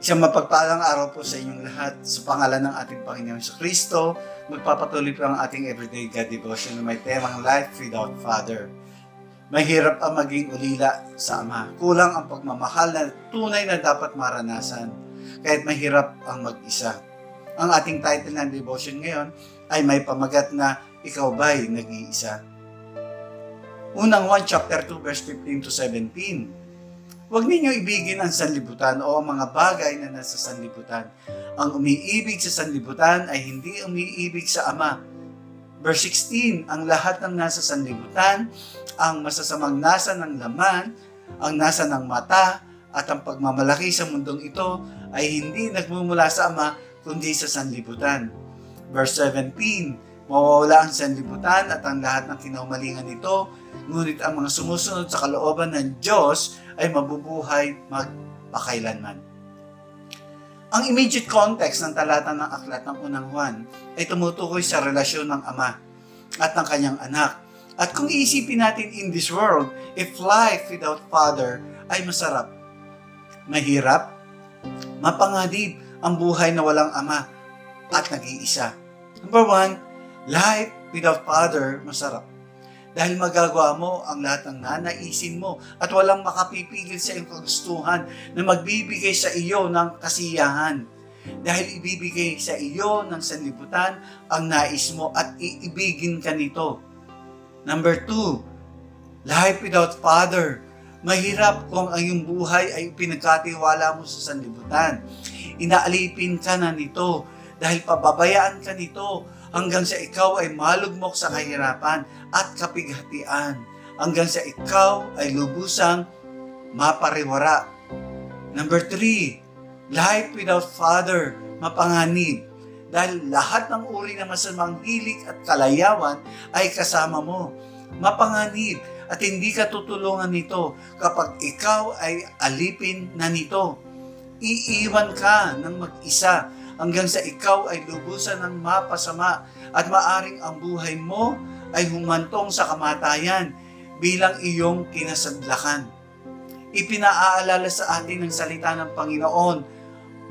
Isang mapagpalang araw po sa inyong lahat. Sa pangalan ng ating Panginoon Jesucristo, magpapatuloy po ang ating everyday God devotion na may temang Life Without Father. Mahirap ang maging ulila sa Ama. Kulang ang pagmamahal na tunay na dapat maranasan. Kahit mahirap ang mag-isa. Ang ating title ng devotion ngayon ay may pamagat na Ikaw ba'y nag-iisa? Unang 1 chapter 2 verse 15 to 17. Huwag ninyo ibigin ang sanlibutan o ang mga bagay na nasa sanlibutan. Ang umiibig sa sanlibutan ay hindi umiibig sa Ama. Verse 16, ang lahat ng nasa sanlibutan, ang masasamang nasa ng laman, ang nasa ng mata, at ang pagmamalaki sa mundong ito ay hindi nagmumula sa Ama kundi sa sanlibutan. Verse 17, mawawala ang sanlibutan at ang lahat ng kinaumalingan nito, ngunit ang mga sumusunod sa kalooban ng Diyos ay mabubuhay magpakailanman. Ang immediate context ng talata ng aklat ng unang Juan ay tumutukoy sa relasyon ng Ama at ng kanyang anak. At kung iisipin natin in this world, if life without Father ay masarap, mahirap, mapanganib ang buhay na walang Ama at nag-iisa. Number 1, life without Father masarap. Dahil magagawa mo ang lahat ng nanaisin mo at walang makapipigil sa iyong kagustuhan na magbibigay sa iyo ng kasiyahan. Dahil ibibigay sa iyo ng sanlibutan ang nais mo at iibigin ka nito. Number 2, life without Father. Mahirap kung ang iyong buhay ay pinagkatiwala mo sa sanlibutan. Inaalipin ka na nito dahil pababayaan ka nito hanggang sa ikaw ay malugmok sa kahirapan at kapighatian. Hanggang sa ikaw ay lubusang mapariwara. Number 3, life without Father, mapanganib. Dahil lahat ng uri ng masamang hilig at kalayawan ay kasama mo. Mapanganib at hindi ka tutulungan nito kapag ikaw ay alipin na nito. Iiwan ka ng mag-isa hanggang sa ikaw ay lubusan ng mapasama at maaring ang buhay mo ay humantong sa kamatayan bilang iyong kinasadlakan. Ipinaaalala sa atin ng salita ng Panginoon,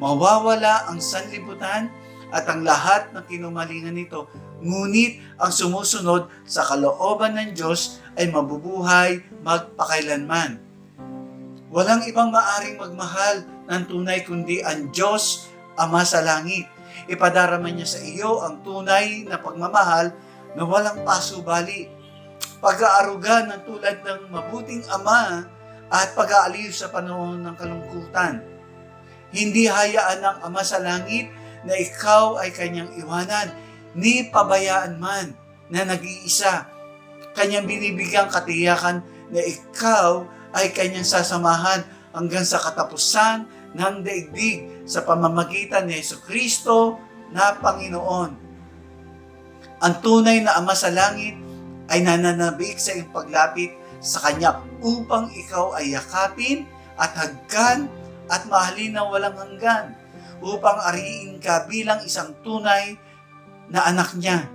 mawawala ang sanlibutan at ang lahat ng kinumalingan nito, ngunit ang sumusunod sa kalooban ng Diyos ay mabubuhay magpakailanman. Walang ibang maaring magmahal ng tunay kundi ang Diyos, Ama sa langit. Ipadarama niya sa iyo ang tunay na pagmamahal na walang pasubali. Pag-aaruga ng tulad ng mabuting Ama at pag-aaliw sa panahon ng kalungkutan. Hindi hayaan ng Ama sa langit na ikaw ay kanyang iwanan, ni pabayaan man na nag-iisa. Kanyang binibigyang katiyakan na ikaw ay kanyang sasamahan hanggang sa katapusan ng daigdig sa pamamagitan ni Jesucristo na Panginoon. Ang tunay na Ama sa langit ay nananabik sa iyong paglapit sa Kanya upang ikaw ay yakapin at hagkan at mahalin ng walang hanggan, upang ariin ka bilang isang tunay na anak niya.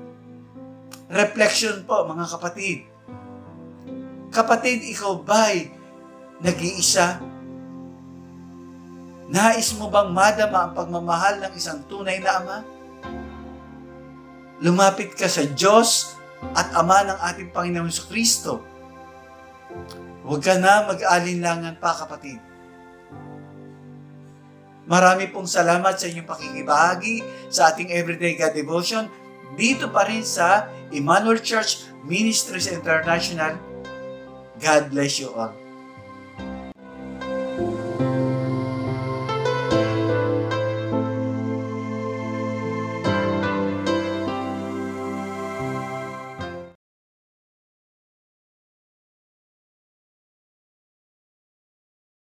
Reflection po mga kapatid. Kapatid, ikaw ba'y nag-iisa? Nais mo bang madama ang pagmamahal ng isang tunay na Ama? Lumapit ka sa Diyos at Ama ng ating Panginoon Jesucristo. Huwag ka na mag-alinlangan pa, kapatid. Marami pong salamat sa inyong pakikibahagi sa ating Everyday God Devotion dito pa rin sa Emmanuel Church Ministries International. God bless you all.